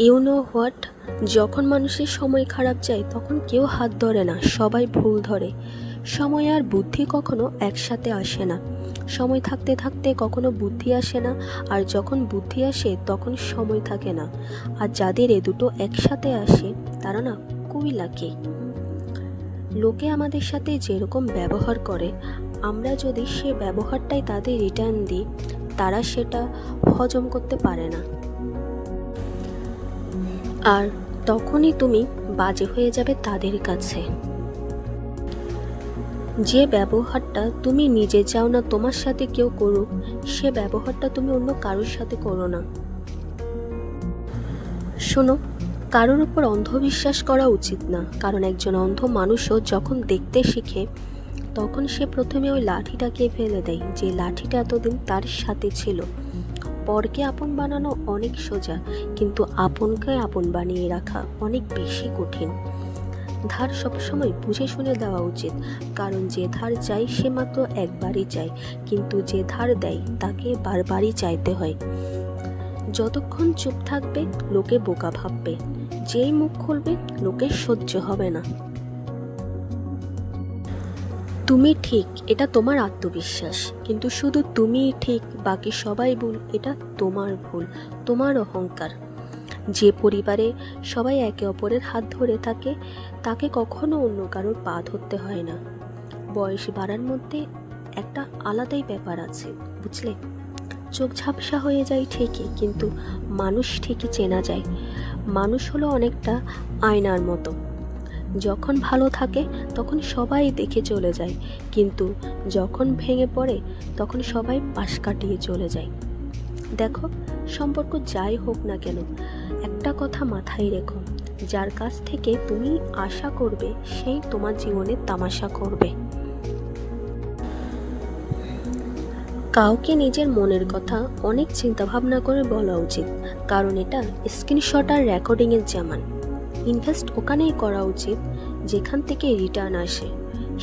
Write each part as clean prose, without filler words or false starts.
You know what, যখন মানুষের সময় খারাপ যায় তখন কেউ হাত ধরে না, সবাই ভুল ধরে। সময় আর বুদ্ধি কখনো একসাথে আসে না। সময় থাকতে থাকতে কখনো বুদ্ধি আসে না, আর যখন বুদ্ধি আসে তখন সময় থাকে না। আর যাদের এ দুটো একসাথে আসে তারা না খুবই লাকি। লোকে আমাদের সাথে যেরকম ব্যবহার করে, আমরা যদি সে ব্যবহারটাই তাদের রিটার্ন দিই, তারা সেটা হজম করতে পারে না। আর তখনই তুমি বাজে হয়ে যাবে তাদের কাছে। যে ব্যবহারটা তুমি নিজে চাও না তোমার সাথে কেউ করুক, সে ব্যবহারটা তুমি অন্য কারোর সাথে করো না। শোনো, কারোর উপর অন্ধবিশ্বাস করা উচিত না, কারণ একজন অন্ধ মানুষও যখন দেখতে শিখে তখন সে প্রথমে ওই লাঠিটাকে ফেলে দেয়, যে লাঠিটা এতদিন তার সাথে ছিল। পরকে আপন বানানো অনেক সোজা, কিন্তু আপনকে আপন বানিয়ে রাখা অনেক বেশি কঠিন। ধার সবসময় বুঝে শুনে দেওয়া উচিত, কারণ যে ধার চায় সে মাত্র একবারই চায়, কিন্তু যে ধার দেয় তাকে বারবারই চাইতে হয়। যতক্ষণ চুপ থাকবে লোকে বোকা ভাববে, যেই মুখ খুলবে লোকের সহ্য হবে না। তুমি ঠিক, এটা তোমার আত্মবিশ্বাস, কিন্তু শুধু তুমিই ঠিক, বাকি সবাই ভুল, এটা তোমার ভুল, তোমার অহংকার। যে পরিবারে সবাই একে অপরের হাত ধরে থাকে তাকে কখনো অন্য কারোর পা ধরতে হয় না। বয়স বাড়ার মধ্যে একটা আলাদাই ব্যাপার আছে, বুঝলে? চোখ ঝাপসা হয়ে যায় ঠিকই, কিন্তু মানুষ ঠিকই চেনা যায়। মানুষ হলো অনেকটা আয়নার মতো, যখন ভালো থাকে তখন সবাই দেখে চলে যায়, কিন্তু যখন ভেঙে পড়ে তখন সবাই পাশ কাটিয়ে চলে যায়। দেখো, সম্পর্ক যাই হোক না কেন, একটা কথা মাথায় রেখো, যার কাছ থেকে তুমি আশা করবে সেই তোমার জীবনে তামাশা করবে। কাউকে নিজের মনের কথা অনেক চিন্তা ভাবনা করে বলা উচিত, কারণ এটা স্ক্রিনশট আর রেকর্ডিংয়ের জামান। ইনভেস্ট ওখানেই করা উচিত যেখান থেকে রিটার্ন আসে,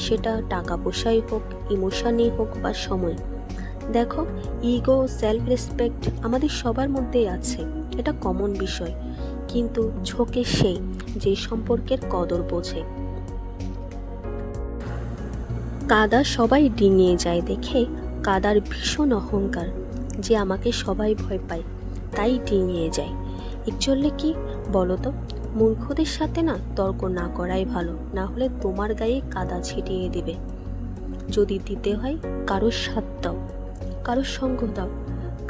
সেটা টাকা পয়সাই হোক, ইমোশনই হোক বা সময়। দেখো, ইগো, সেলফ রেসপেক্ট আমাদের সবার মধ্যেই আছে, এটা কমন বিষয়, কিন্তু ঝোঁকে সেই যে সম্পর্কের কদর বোঝে। কাদা সবাই ডিঙিয়ে যায় দেখে কাদার ভীষণ অহংকার, যে আমাকে সবাই ভয় পায় তাই ডিঙিয়ে যায়। একচুয়ালি কি বলো তো, মূর্খদের সাথে না তর্ক না করাই ভালো, না হলে তোমার গায়ে কাদা ছিটিয়ে দিবে। যদি দিতে হয় কারোর সাথ দাও, কারোর সঙ্গ দাও,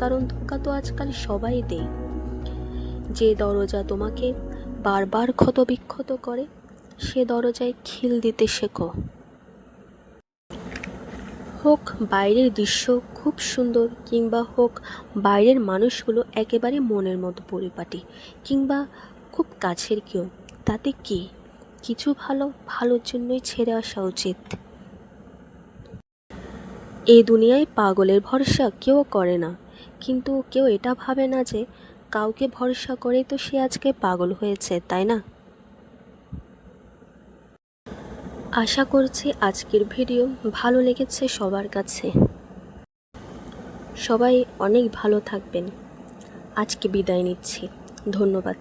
কারণ ধোঁকা তো আজকাল সবাই দেয়। যে দরজা তোমাকে বারবার ক্ষত বিক্ষত করে, সে দরজায় খিল দিতে শেখো। হোক বাইরের দৃশ্য খুব সুন্দর, কিংবা হোক বাইরের মানুষগুলো একেবারে মনের মতো পরিপাটি, কিংবা খুব কাছের কেউ, তাতে কি, কিছু ভালোর জন্যই ছেড়ে আসা উচিত। এই দুনিয়ায় পাগলের ভরসা কেউ করে না, কিন্তু কেউ এটা ভাবে না যে কাউকে ভরসা করেই তো সে আজকে পাগল হয়েছে, তাই না? আশা করছি আজকের ভিডিও ভালো লেগেছে সবার কাছে। সবাই অনেক ভালো থাকবেন। আজকে বিদায় নিচ্ছি, ধন্যবাদ।